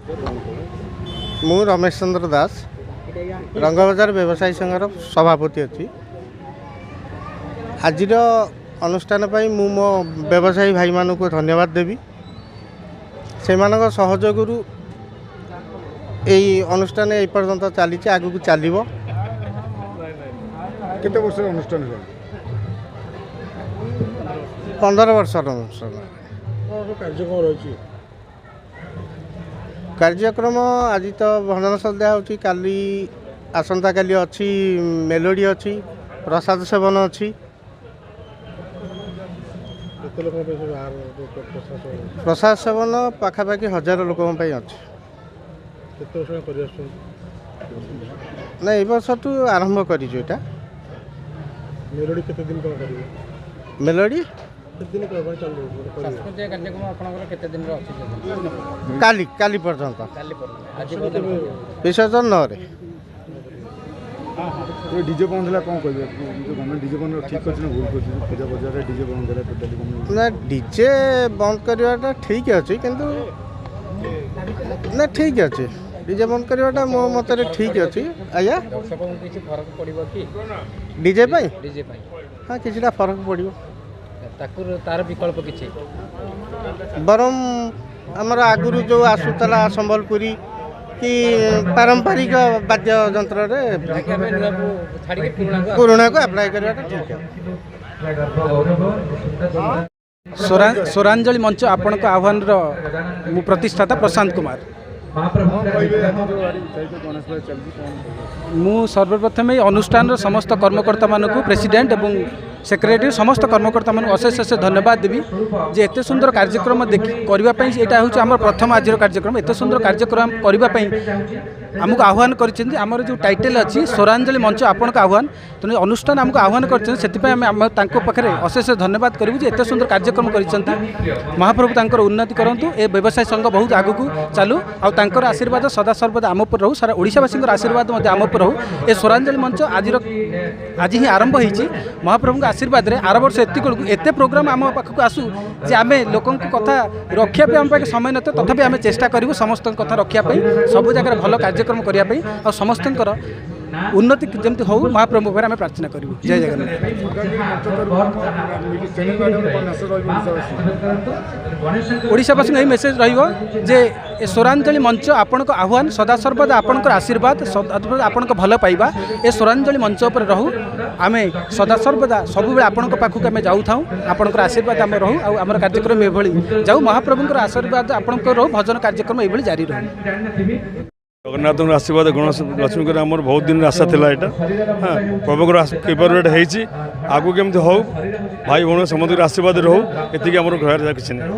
मु रमेश चंद्र दास रंगबजार व्यवसायी संघर सभापति अच्छी आज अनुष्ठान मु मो व्यवसायी भाई मान को धन्यवाद देवी से सहयोग यही अनुष्ठान ये पर्यंत चली आगू को चलो केते वर्ष अनुष्ठान है 15 वर्ष अनुष्ठान कार्यक्रम रही कार्यक्रम आज तो भजन सन्ध्या होची काली आसंता काली अच्छी मेलोडी अच्छी प्रसाद सेवन अच्छी प्रसाद सेवन पाखापाखि 1000 लोक अच्छी ना ये वर्ष तू आरंभ करा मेलोडी केते दिन मेलोडी काली काली पर्यंत विसर्जन 9 डीजे बंद है कौन कह गवर्नमेंट डीजे बंद ठीक कर भूल कर पूजा बजार डीजे बंद है ना डीजे बंद करवाटा ठीक अच्छे किंतु ना ठीक अच्छे डीजे बंद करवाटा मो मत ठीक अच्छे आज्ञा डीजे हाँ कि फरक पड़ो तार विकल्प किछि बरम आमर आगुरी जो आसूला संबलपुरी कि पारंपरिक वाद्य यंत्र पुराणा को अप्लाई करवाटा ठीक है। स्वरांजलि मंच आपण आह्वान मु प्रतिष्ठाता प्रशांत कुमार मु सर्वप्रथम अनुष्ठान समस्त कर्मकर्ता मानक प्रेसिडेंट एवं सेक्रेटरी समस्त कर्मकर्ता मानक अशेष अशेष धन्यवाद देवी जे एते सुंदर कार्यक्रम करने यहाँ हूँ आम प्रथम आज कार्यक्रम एत सुंदर कार्यक्रम करने आमको आह्वान करमर जो टाइटल अच्छी स्वरांजलि मंच आपण आह्वान तेणु अनुष्ठान आमको आह्वान करते पाखे अशेष धन्यवाद करूँ एत सुंदर कार्यक्रम कर महाप्रभु तांकर उन्नति करूँ ए व्यवसाय संघ बहुत आगू चालू आर आशीर्वाद सदा सर्वदा आम पर रहू सारा ओडिशावासी आशीर्वाद आम पर रहू ए स्वरांजलि मंच आज ही आरंभ होती महाप्रभु आशीर्वाद रे आर वर्ष एत प्रोग्राम आम पाखक आसू जे आम लोक कथा रखापी आम पाखे समय न तथापि आम चेष्टा करूँ समस्त कथा रखापी सब जगह भल कार्यक्रम करने और समस्त उन्नति जमती हो महाप्रभु आम प्रार्थना करूँ। जय जगन्नाथ। ओडिशावासी यही मेसेज रे स्वरांजलि मंच आपण आह्वान सदा सर्वदा आपण आशीर्वाद आपण भल पाइबा ए स्वरांजलि मंच पर रहू आम सदा सर्वदा सब आपण पाखक आम जाऊ था आपण आशीर्वाद आम रहू आम कार्यक्रम ये जाऊ महाप्रभुर आशीर्वाद आपण रहू भजन कार्यक्रम ये जारी रहू। जगन्नाथ आशीर्वाद गणेश लक्ष्मी को आम बहुत दिन आशा था यहाँ हाँ प्रभु कृपारेट होती आगू केमती हो भाई भौणी समस्त आशीर्वाद रहू ये घर किसी नहीं।